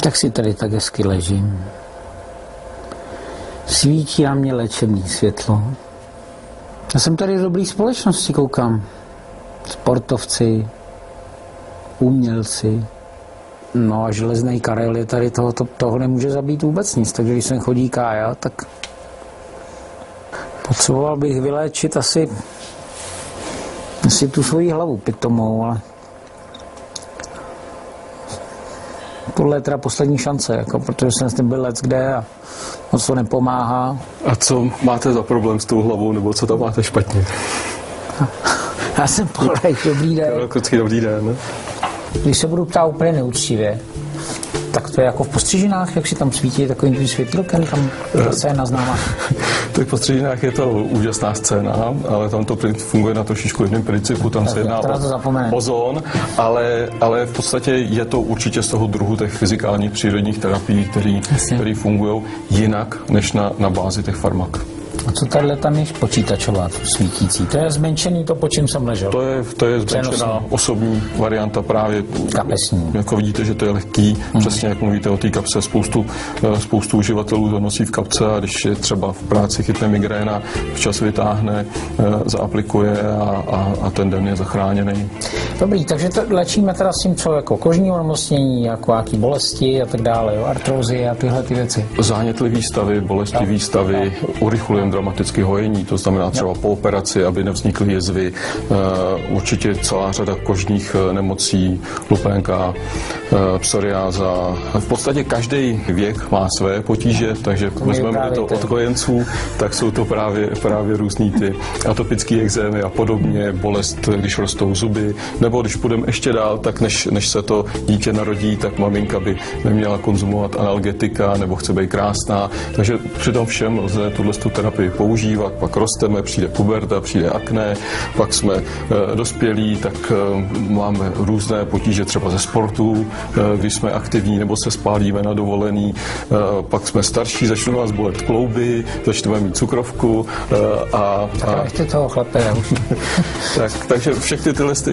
Tak si tady tak hezky ležím. Svítí na mě léčebné světlo. Já jsem tady v dobré společnosti, koukám. Sportovci, umělci. No a železný Karel je tady toho nemůže zabít vůbec nic, takže když sem chodí Kája, tak potřeboval bych vyléčit asi tu svoji hlavu pitomou, ale tohle je teda poslední šance, jako, protože jsem s tím byl leckde a moc to nepomáhá. A co máte za problém s tou hlavou, nebo co tam máte špatně? Já jsem Polek, dobrý den. Karel Krucký, dobrý den. Když se budu ptát úplně neúctivě, tak to je jako v Postřižinách, jak si tam svítí takovým tím světilkem, tam scéna známá. V Postřižinách je to úžasná scéna, ale tam to funguje na trošičku jiném principu, tam se jedná o ozon, ale v podstatě je to určitě z toho druhu těch fyzikálních přírodních terapií, který fungují jinak než na bázi těch farmak. A co tahle tam je počítačová svítící? To je zmenšený to, po čem jsem ležel? To je zmenšená osobní varianta právě. Kapesní. Jako vidíte, že to je lehký, přesně jak mluvíte o té kapse, spoustu uživatelů to nosí v kapce a když je třeba v práci chytne migréna, včas vytáhne, zaaplikuje a ten den je zachráněný. Dobrý, takže to léčíme teda s tím co, jako kožní onemocnění, jako nějaký bolesti a tak dále, jo? Artrózy a tyhle ty věci. Zánětlivý stavy, bolestivý stavy, urychlujeme dramatické hojení, to znamená třeba po operaci, aby nevznikly jezvy, určitě celá řada kožních nemocí, lupénka, psoriáza. V podstatě každý věk má své potíže, takže vezmeme to od kojenců, tak jsou to právě různý ty atopické ekzémy a podobně, bolest, když rostou zuby, nebo když půjdeme ještě dál, tak než se to dítě narodí, tak maminka by neměla konzumovat analgetika nebo chce být krásná, takže při tom všem lze tuhle terapii používat, pak rosteme, přijde puberta, přijde akné, pak jsme dospělí, tak máme různé potíže třeba ze sportu, když jsme aktivní nebo se spálíme na dovolený, pak jsme starší, začnou nás bolet klouby, začneme mít cukrovku a ještě toho chlape. takže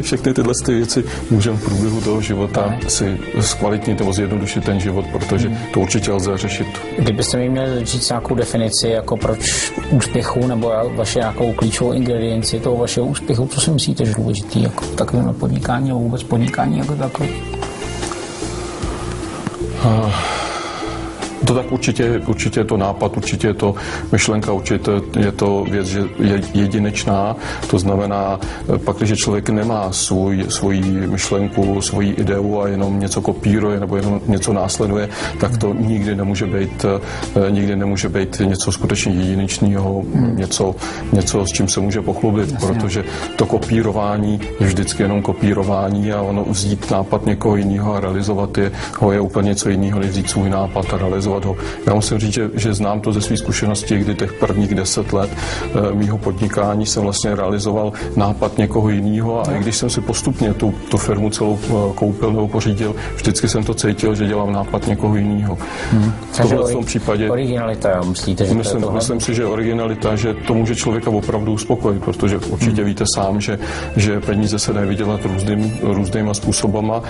všechny tyhle věci můžeme v průběhu toho života si zkvalitnit nebo zjednodušit ten život, protože to určitě lze řešit. Kdybyste mi měli říct nějakou definici, jako proč úspěchu nebo vaše nějakou klíčovou ingredienci toho vašeho úspěchu, co si myslíte, že je důležitý jako takovém podnikání nebo vůbec podnikání jako takové? To tak určitě je to nápad, určitě je to myšlenka, určitě je to věc, že je jedinečná. To znamená, pak, když člověk nemá svoji myšlenku, svoji ideu a jenom něco kopíruje nebo jenom něco následuje, tak to nikdy nemůže být něco skutečně jedinečného, něco, s čím se může pochlubit, protože to kopírování je vždycky jenom kopírování a ono vzít nápad někoho jiného a realizovat ho je úplně něco jiného, než vzít svůj nápad a realizovat ho. Já musím říct, že znám to ze své zkušenosti, kdy těch prvních 10 let mýho podnikání jsem vlastně realizoval nápad někoho jiného a i když jsem si postupně tu firmu celou koupil nebo pořídil, vždycky jsem to cítil, že dělám nápad někoho jiného. V tom případě originalita, myslíte, že myslím si, že originalita, že to může člověka opravdu uspokojit, protože určitě víte sám, že peníze se dají vydělat různýma způsobama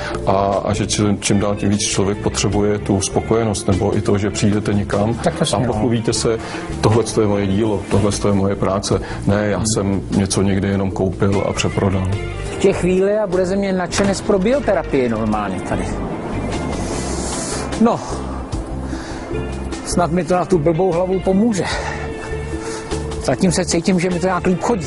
a že čím dál tím víc člověk potřebuje tu spokojenost nebo i to, že přijdete někam a pochlubíte se, tohle je moje dílo, tohle je moje práce. Ne, já jsem něco někde jenom koupil a přeprodal. V těch chvíli a bude ze mě nadšenec pro bioterapii normálně tady. No, snad mi to na tu blbou hlavu pomůže. Zatím se cítím, že mi to nějak líp chodí.